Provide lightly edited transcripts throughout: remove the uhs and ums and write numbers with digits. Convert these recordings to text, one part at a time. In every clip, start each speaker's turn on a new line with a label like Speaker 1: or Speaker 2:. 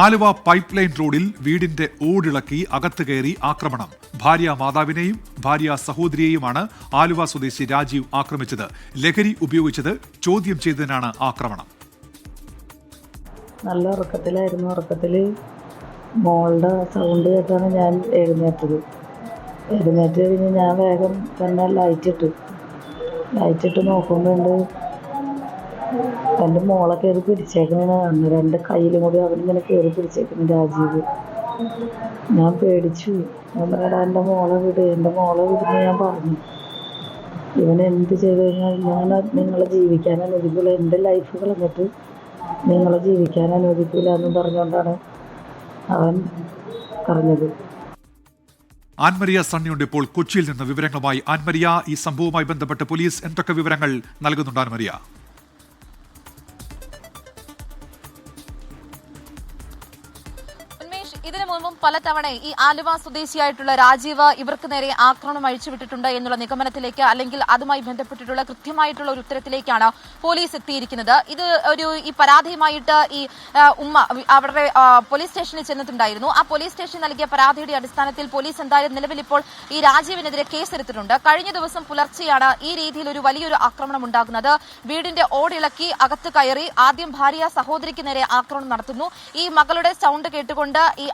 Speaker 1: Aluva pipe line റോഡിൽ വീടിന്റെ ഓടിളക്കി അകത്ത് കയറി ആക്രമണം. ഭാര്യ മാതാവിനെയും ഭാര്യ സഹോദരിയെയുമാണ് ആലുവ സ്വദേശി രാജീവ് ആക്രമിച്ചത്. ലഹരി ഉപയോഗിച്ചത് ചോദ്യം ചെയ്തതിനാണ് ആക്രമണം.
Speaker 2: നല്ല ഉറക്കത്തിലായിരുന്നു. ഉറക്കത്തില് മോളുടെ സൗണ്ട് കേട്ടാണ് ഞാൻ എഴുന്നേറ്റ് കഴിഞ്ഞ് ഞാൻ വേഗം തന്നെ ലൈറ്റിട്ട് നോക്കുമ്പോണ്ട് എൻ്റെ മോളെ കയറി പിടിച്ചേക്കുന്നതാണ്. രണ്ട് കയ്യിലും കൂടി അവരിങ്ങനെ കയറി പിടിച്ചേക്കുന്നു രാജീവ്. ഞാൻ പേടിച്ചു. ഞാൻ പറഞ്ഞാൽ എൻ്റെ മോളെ വിടുന്ന് ഞാൻ പറഞ്ഞു. ഇവൻ എന്ത് ചെയ്തു കഴിഞ്ഞാൽ ഞാൻ നിങ്ങളെ ജീവിക്കാൻ അനുവദിക്കില്ല, എൻ്റെ ലൈഫ് കളഞ്ഞിട്ട് നിങ്ങളെ ജീവിക്കാൻ അനുവദിക്കില്ല എന്നും പറഞ്ഞുകൊണ്ടാണ് അവൻ പറഞ്ഞത്.
Speaker 1: ആൻമരിയ സണ്ണിയുണ്ട് ഇപ്പോൾ കൊച്ചിയിൽ നിന്ന് വിവരങ്ങളുമായി. ആൻമരിയ, ഈ സംഭവവുമായി ബന്ധപ്പെട്ട് പോലീസ് എന്തൊക്കെ വിവരങ്ങൾ നൽകുന്നുണ്ട്? ആൻമരിയ,
Speaker 3: ഇതിനു മുമ്പും പലതവണ ഈ ആലുവ സ്വദേശിയായിട്ടുള്ള രാജീവ് ഇവർക്ക് നേരെ ആക്രമണം അഴിച്ചുവിട്ടിട്ടുണ്ട് എന്നുള്ള നിഗമനത്തിലേക്ക്, അല്ലെങ്കിൽ അതുമായി ബന്ധപ്പെട്ടിട്ടുള്ള കൃത്യമായിട്ടുള്ള ഒരു ഉത്തരത്തിലേക്കാണ് പോലീസ് എത്തിയിരിക്കുന്നത്. ഇത് ഈ പരാതിയുമായിട്ട് ഈ ഉമ്മ അവരുടെ പോലീസ് സ്റ്റേഷനിൽ ചെന്നിട്ടുണ്ടായിരുന്നു. ആ പോലീസ് സ്റ്റേഷൻ നൽകിയ പരാതിയുടെ അടിസ്ഥാനത്തിൽ പോലീസ് എന്തായാലും നിലവിൽ ഇപ്പോൾ ഈ രാജീവിനെതിരെ കേസെടുത്തിട്ടുണ്ട്. കഴിഞ്ഞ ദിവസം പുലർച്ചെയാണ് ഈ രീതിയിൽ ഒരു വലിയൊരു ആക്രമണം ഉണ്ടാകുന്നത്. വീടിന്റെ ഓടിളക്കി അകത്ത് കയറി ആദ്യം ഭാര്യ സഹോദരിക്ക് നേരെ ആക്രമണം നടത്തുന്നു. ഈ മകളുടെ സൗണ്ട് കേട്ടുകൊണ്ട് ഈ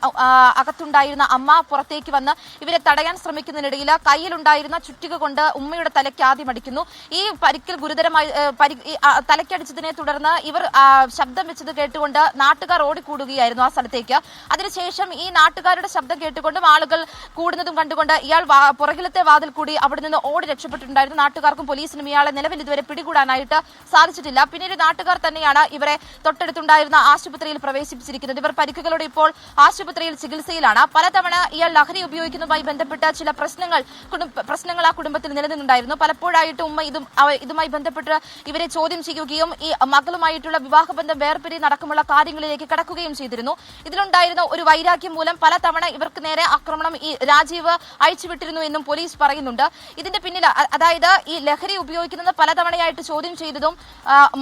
Speaker 3: അകത്തുണ്ടായിരുന്ന അമ്മ പുറത്തേക്ക് വന്ന് ഇവരെ തടയാൻ ശ്രമിക്കുന്നതിനിടയിൽ കയ്യിലുണ്ടായിരുന്ന ചുറ്റിക കൊണ്ട് ഉമ്മയുടെ തലയ്ക്ക് ആദ്യം അടിക്കുന്നു. ഈ പരിക്കിൽ ഗുരുതരമായി തലയ്ക്കടിച്ചതിനെ തുടർന്ന് ഇവർ ശബ്ദം വെച്ചത് കേട്ടുകൊണ്ട് നാട്ടുകാർ ഓടിക്കൂടുകയായിരുന്നു ആ സ്ഥലത്തേക്ക്. അതിനുശേഷം ഈ നാട്ടുകാരുടെ ശബ്ദം കേട്ടുകൊണ്ടും ആളുകൾ കൂടുന്നതും കണ്ടുകൊണ്ട് ഇയാൾ പുറകിലത്തെ വാതിൽ കൂടി അവിടെ നിന്ന് ഓടി രക്ഷപ്പെട്ടിട്ടുണ്ടായിരുന്നു. നാട്ടുകാർക്കും പോലീസിനും ഇയാളെ നിലവിൽ ഇതുവരെ പിടികൂടാനായിട്ട് സാധിച്ചിട്ടില്ല. പിന്നീട് നാട്ടുകാർ തന്നെയാണ് ഇവരെ തൊട്ടടുത്തുണ്ടായിരുന്ന ആശുപത്രിയിൽ പ്രവേശിപ്പിച്ചിരിക്കുന്നത്. ഇവർ പരിക്കുകളോടെ ഇപ്പോൾ ആശുപത്രിയിൽ ചികിത്സയിലാണ്. പലതവണ ഇയാൾ ലഹരി ഉപയോഗിക്കുന്നതുമായി ബന്ധപ്പെട്ട ചില പ്രശ്നങ്ങൾ ആ കുടുംബത്തിൽ നിലനിന്നുണ്ടായിരുന്നു. പലപ്പോഴായിട്ട് ഉമ്മ ഇതുമായി ബന്ധപ്പെട്ട് ഇവരെ ചോദ്യം ചെയ്യുകയും ഈ മകളുമായിട്ടുള്ള വിവാഹബന്ധം വേർപിരിയുന്ന അടക്കമുള്ള കാര്യങ്ങളിലേക്ക് കടക്കുകയും ചെയ്തിരുന്നു. ഇതിലുണ്ടായിരുന്ന ഒരു വൈരാഗ്യം മൂലം പലതവണ ഇവർക്ക് നേരെ ആക്രമണം ഈ രാജീവ് അഴിച്ചുവിട്ടിരുന്നു എന്നും പോലീസ് പറയുന്നുണ്ട്. ഇതിന്റെ പിന്നിൽ അതായത് ഈ ലഹരി ഉപയോഗിക്കുന്നത് പലതവണയായിട്ട് ചോദ്യം ചെയ്തതും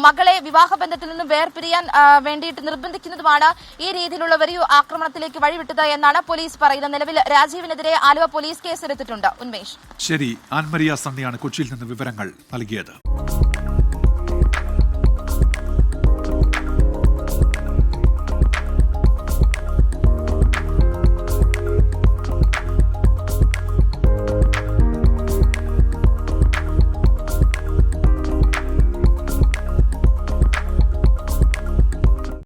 Speaker 3: മകളെ വിവാഹബന്ധത്തിൽ നിന്നും വേർപിരിയാൻ വേണ്ടിയിട്ട് നിർബന്ധിക്കുന്നതുമാണ് ഈ രീതിയിലുള്ള ഒരു ആക്രമണത്തിലേക്ക് വഴിവിട്ടത് എന്നാണ് പോലീസ് പറയുന്നത്. നിലവിൽ രാജീവിനെതിരെ ആലുവ പോലീസ് കേസെടുത്തിട്ടുണ്ട്. ഉന്മേഷ്,
Speaker 1: ശരി. ആൻമരിയ സണ്ണിയാണ് കൊച്ചിയിൽ നിന്ന് വിവരങ്ങൾ നൽകിയത്.